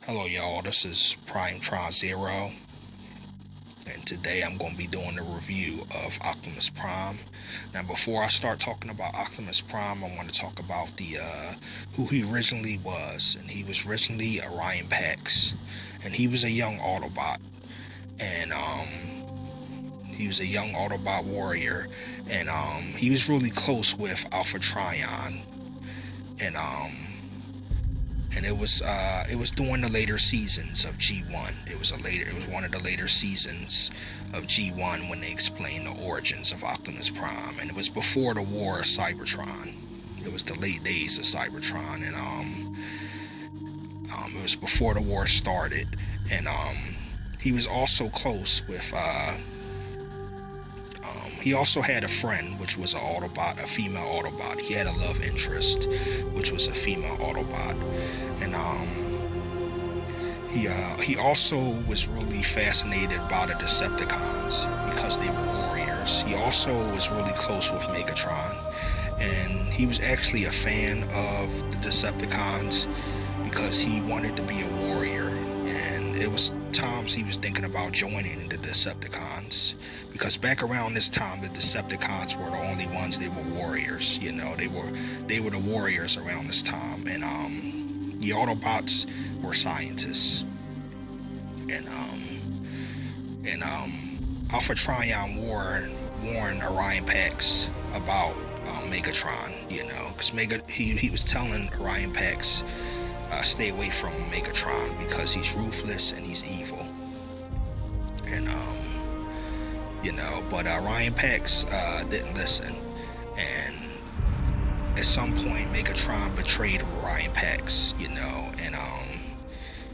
Hello y'all, this is Prime Tron Zero, and today I'm going to be doing a review of Optimus Prime. Now before I start talking about Optimus Prime, I want to talk about who he originally was. And he was originally Orion Pax, and he was a young Autobot, and he was a young Autobot warrior, and he was really close with Alpha Trion, and it was during the later seasons of G1. It was one of the later seasons of G1 when they explained the origins of Optimus Prime, and it was before the war of Cybertron. It was the late days of Cybertron, and it was before the war started, and he was also close with he also had a friend, which was an Autobot, a female Autobot. He had a love interest, which was a female Autobot, and he also was really fascinated by the Decepticons because they were warriors. He also was really close with Megatron, and he was actually a fan of the Decepticons because he wanted to be a warrior. And it was times he was thinking about joining the Decepticons, because back around this time the Decepticons were the only ones. They were warriors, they were the warriors around this time, and the Autobots were scientists, and Alpha Trion warned Orion Pax about Megatron, because he was telling Orion Pax, stay away from Megatron because he's ruthless and he's evil. And but Orion Pax didn't listen, and at some point Megatron betrayed Orion Pax, and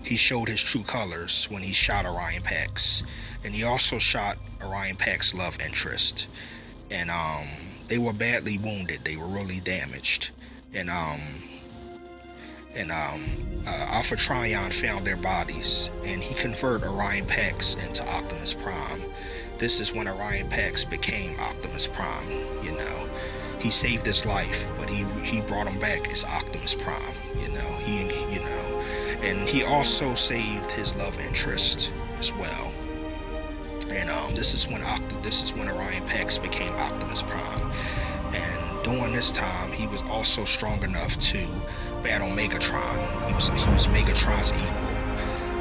he showed his true colors when he shot Orion Pax, and he also shot Orion Pax's love interest, and they were badly wounded. They were really damaged, and Alpha Trion found their bodies, and he converted Orion Pax into Optimus Prime. This is when Orion Pax became Optimus Prime. He saved his life, but he brought him back as Optimus Prime. And he also saved his love interest as well. And this is when Orion Pax became Optimus Prime. And during this time, he was also strong enough to battle Megatron. He was Megatron's equal.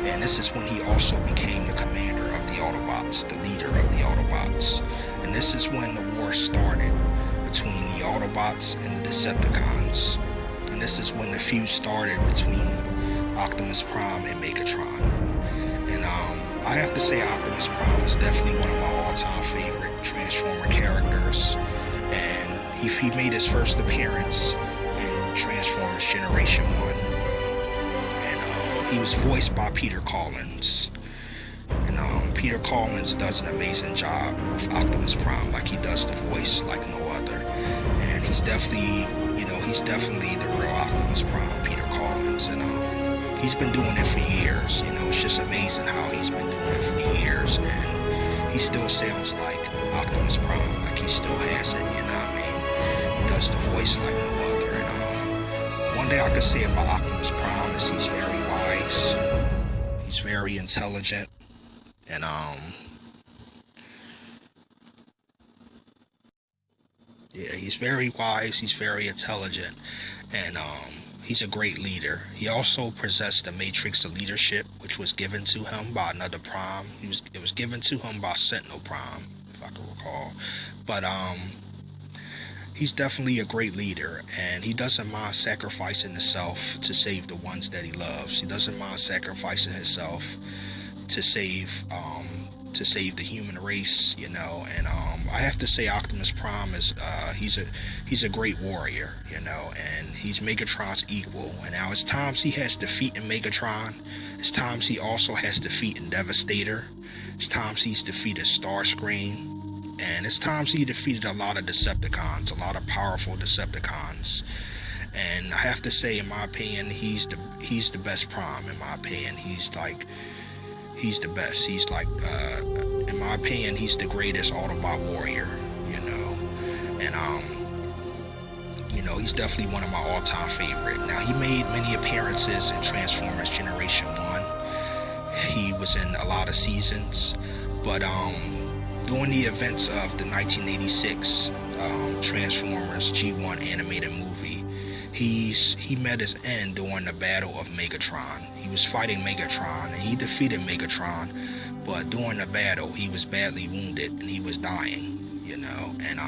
And this is when he also became the commander of the Autobots, the leader of the Autobots. And this is when the war started between the Autobots and the Decepticons. And this is when the feud started between Optimus Prime and Megatron. And I have to say Optimus Prime is definitely one of my all-time favorite Transformer characters. And he made his first appearance in Transformers Generation 1. And he was voiced by Peter Collins. And Peter Collins does an amazing job with Optimus Prime. Like, he does the voice like no other. And he's definitely the real Optimus Prime, Peter Collins. And he's been doing it for years. It's just amazing how he's been doing it for years, and he still sounds like Optimus Prime, like he still has it. He does the voice like no other. And one thing I could say about Optimus Prime is he's very wise. He's very intelligent, and he's very wise. He's very intelligent, and he's a great leader. He also possessed the matrix of leadership, which was given to him by another Prime. It was given to him by Sentinel Prime, if I can recall. But he's definitely a great leader, and he doesn't mind sacrificing himself to save the ones that he loves. He doesn't mind sacrificing himself to save the human race, and I have to say Optimus Prime is he's a great warrior, and he's Megatron's equal. And now it's times he has defeat in Megatron, it's times he also has defeat in Devastator, it's times he's defeated Starscream, and it's times he defeated a lot of Decepticons, a lot of powerful Decepticons. And I have to say, in my opinion, he's the best Prime. In my opinion, he's the best. He's like, in my opinion, he's the greatest Autobot warrior, and He's definitely one of my all-time favorite. Now, he made many appearances in Transformers Generation 1. He was in a lot of seasons, but during the events of the 1986 Transformers G1 animated movie, he met his end during the Battle of Megatron. He was fighting Megatron, and he defeated Megatron, but during the battle, he was badly wounded, and he was dying, and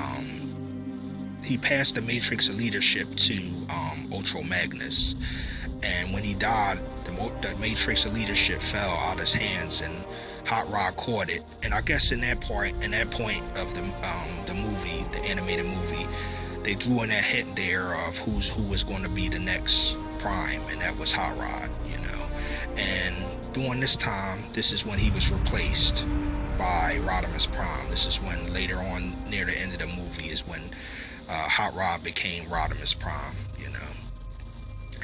he passed the Matrix of leadership to Ultra Magnus, and when he died, the Matrix of leadership fell out of his hands, and Hot Rod caught it. And I guess in that point of the movie, the animated movie, they threw in that hint there of who was going to be the next Prime, and that was Hot Rod, And during this time, this is when he was replaced by Rodimus Prime. This is when later on, near the end of the movie, is when Hot Rod became Rodimus Prime,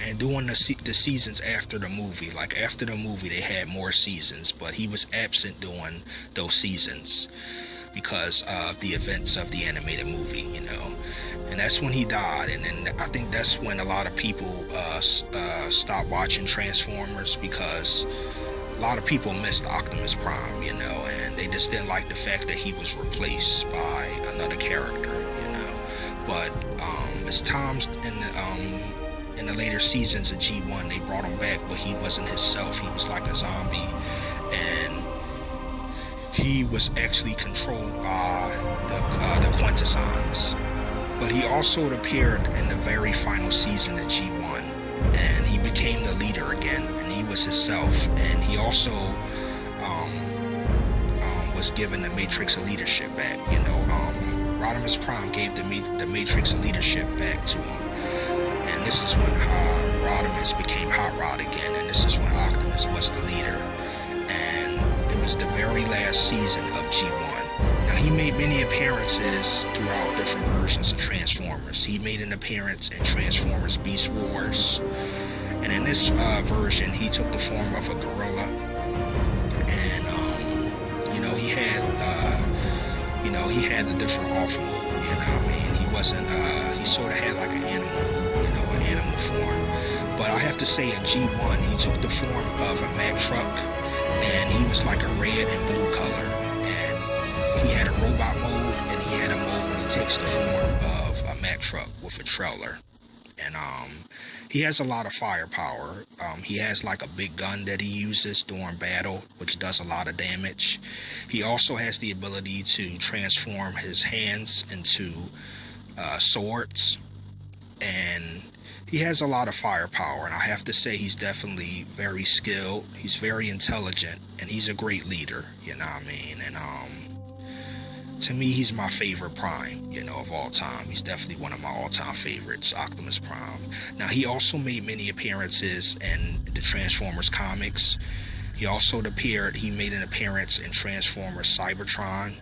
And during the seasons after the movie, they had more seasons, but he was absent during those seasons because of the events of the animated movie, And that's when he died, and then I think that's when a lot of people stopped watching Transformers, because a lot of people missed Optimus Prime, and they just didn't like the fact that he was replaced by another character, But as times in the later seasons of G1, they brought him back, but he wasn't himself. He was like a zombie, and he was actually controlled by the Quintessons. But he also appeared in the very final season of G1, and he became the leader again, and he was himself. And he also was given the Matrix of leadership back. Rodimus Prime gave the Matrix of leadership back to him. And this is when Rodimus became Hot Rod again, and this is when Optimus was the leader. And it was the very last season of G1. Now, he made many appearances throughout different versions of Transformers. He made an appearance in Transformers Beast Wars, and in this version, he took the form of a gorilla. And he had a different off move. He wasn't. He sort of had like an animal, an animal form. But I have to say, in G1, he took the form of a Mack truck, and he was like a red and blue color. He had a robot mode, and he had a mode when he takes the form of a Mack truck with a trailer. And he has a lot of firepower. He has like a big gun that he uses during battle, which does a lot of damage. He also has the ability to transform his hands into swords. And he has a lot of firepower, and I have to say he's definitely very skilled. He's very intelligent, and he's a great leader, And to me, he's my favorite Prime, of all time. He's definitely one of my all-time favorites, Optimus Prime. Now, he also made many appearances in the Transformers comics. He made an appearance in Transformers Cybertron.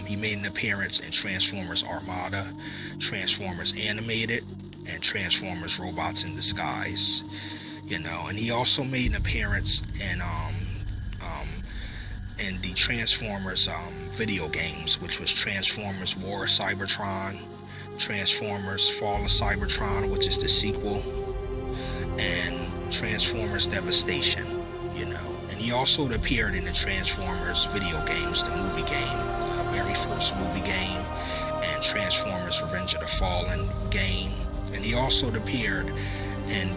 He made an appearance in Transformers Armada, Transformers Animated, and Transformers Robots in Disguise. And he also made an appearance in the Transformers video games, which was Transformers War of Cybertron, Transformers Fall of Cybertron, which is the sequel, and Transformers Devastation, And he also appeared in the Transformers video games, the movie game, the very first movie game, and Transformers Revenge of the Fallen game. And he also appeared in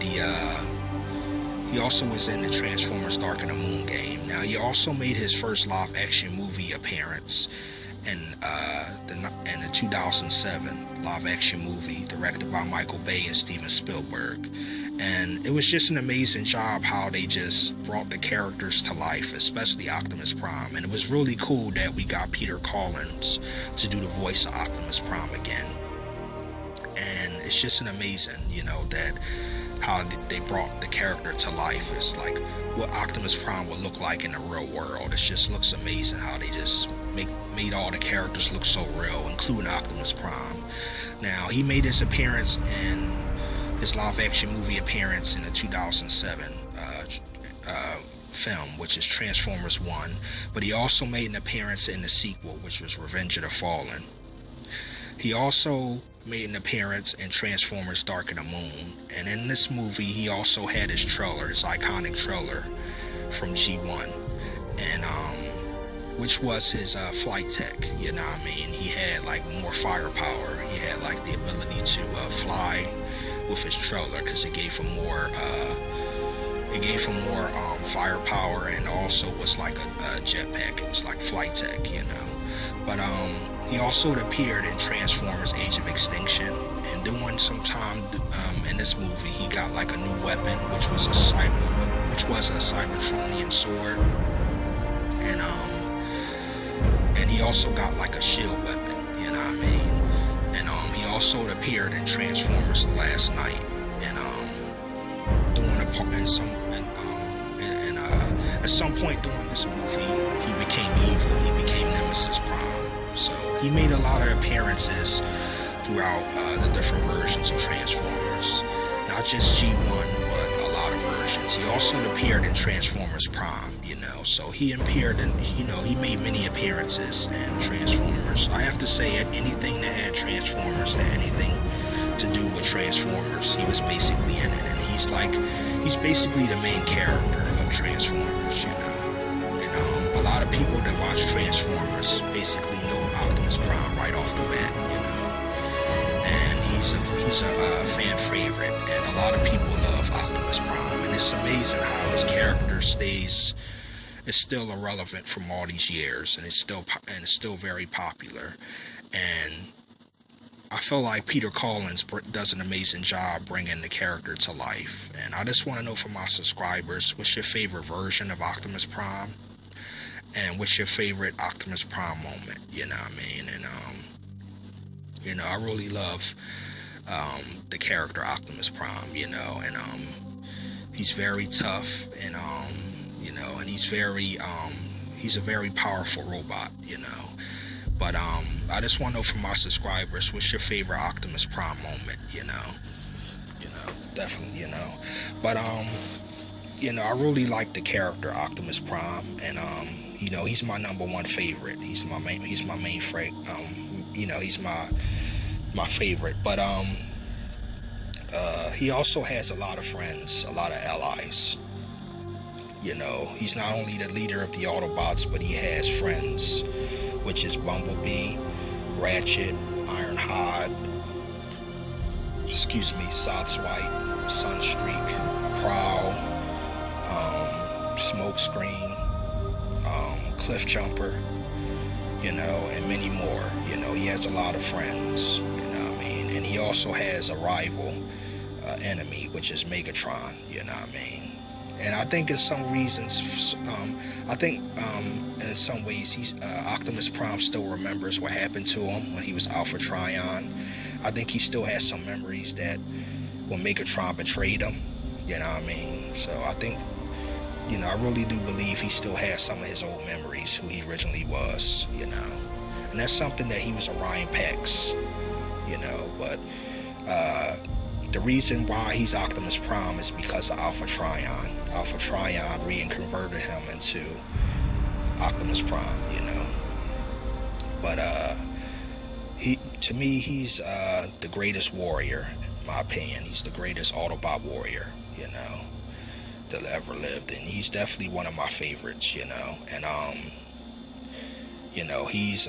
he also was in the Transformers Dark of the Moon game. Now, he also made his first live-action movie appearance in the 2007 live-action movie directed by Michael Bay and Steven Spielberg. And it was just an amazing job how they just brought the characters to life, especially Optimus Prime. And it was really cool that we got Peter Collins to do the voice of Optimus Prime again. And it's just an amazing, that how they brought the character to life. Is like what Optimus Prime would look like in the real world. It just looks amazing how they just made all the characters look so real, including Optimus Prime. Now, he made his appearance in his live-action movie appearance in the 2007 film, which is Transformers 1, but he also made an appearance in the sequel, which was Revenge of the Fallen. He also made an appearance in Transformers Dark of the Moon, and in this movie he also had his trailer, his iconic trailer from G1, and which was his flight tech, you know what I mean? He had like more firepower, he had like the ability to fly with his trailer, because it gave him more firepower, and also was like a jetpack. It was like flight tech, you know. But he also appeared in Transformers Age of Extinction, and during some time in this movie he got like a new weapon, which was a Cybertronian sword, and he also got like a shield weapon, you know what I mean? And he also appeared in Transformers Last Night, and doing a part in some at some point during this movie he became evil. He became Nemesis Prime. So he made a lot of appearances throughout the different versions of Transformers, not just G1, but a lot of versions. He also appeared in Transformers Prime, you know, so he appeared in, you know, he made many appearances in Transformers. I have to say, anything that had Transformers, that had anything to do with Transformers, he was basically in it, and he's basically the main character of Transformers, you know. And a lot of people that watch Transformers basically know Optimus Prime right off the bat, you know. And he's a fan favorite, and a lot of people love Optimus Prime, and it's amazing how his character is still irrelevant from all these years, and it's still very popular. And I feel like Peter Collins does an amazing job bringing the character to life. And I just want to know from my subscribers, what's your favorite version of Optimus Prime? And what's your favorite Optimus Prime moment? You know what I mean? And, you know, I really love the character Optimus Prime, you know, and he's very tough, and, you know, and he's a very powerful robot, you know. But I just want to know from my subscribers, what's your favorite Optimus Prime moment, you know, definitely, you know. But you know, I really like the character Optimus Prime, and you know, he's my number one favorite. He's my main favorite. You know, he's my favorite. But he also has a lot of friends, a lot of allies. You know, he's not only the leader of the Autobots, but he has friends, which is Bumblebee, Ratchet, Ironhide, Sideswipe, Sunstreak, Prowl, Smokescreen, Cliffjumper, you know, and many more. You know, he has a lot of friends, you know what I mean? And he also has a rival enemy, which is Megatron, you know what I mean? And I think in some reasons, in some ways, Optimus Prime still remembers what happened to him when he was Alpha Trion. I think he still has some memories that when Megatron betrayed him, you know what I mean? So I think, you know, I really do believe he still has some of his old memories, who he originally was, you know. And that's something that he was Orion Pax, you know, but the reason why he's Optimus Prime is because of Alpha Trion. Alpha Trion reconverted him into Optimus Prime, you know. But to me, he's the greatest warrior, in my opinion. He's the greatest Autobot warrior, you know, that ever lived, and he's definitely one of my favorites, you know. And you know, he's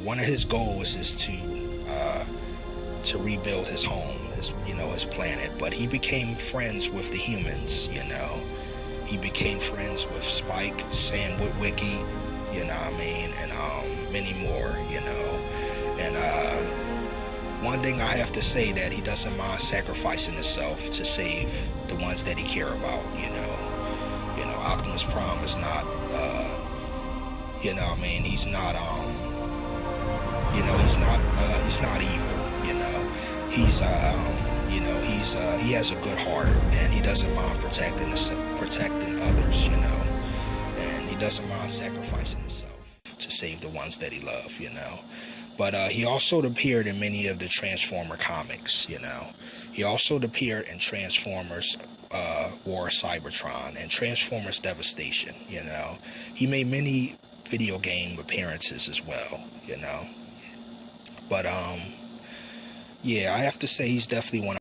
one of his goals is to rebuild his home, his planet. But he became friends with the humans, you know. He became friends with Spike, Sam Witwicky, you know what I mean, and many more, you know. And one thing I have to say, that he doesn't mind sacrificing himself to save the ones that he care about, you know. You know, Optimus Prime is not, you know what I mean, he's not, you know, he's not evil, you know. He's, you know, he has a good heart, and he doesn't mind protecting others, you know, and he doesn't mind sacrificing himself to save the ones that he loves, you know. But he also appeared in many of the Transformer comics, you know. He also appeared in Transformers War of Cybertron and Transformers Devastation, you know. He made many video game appearances as well, you know. But yeah, I have to say he's definitely one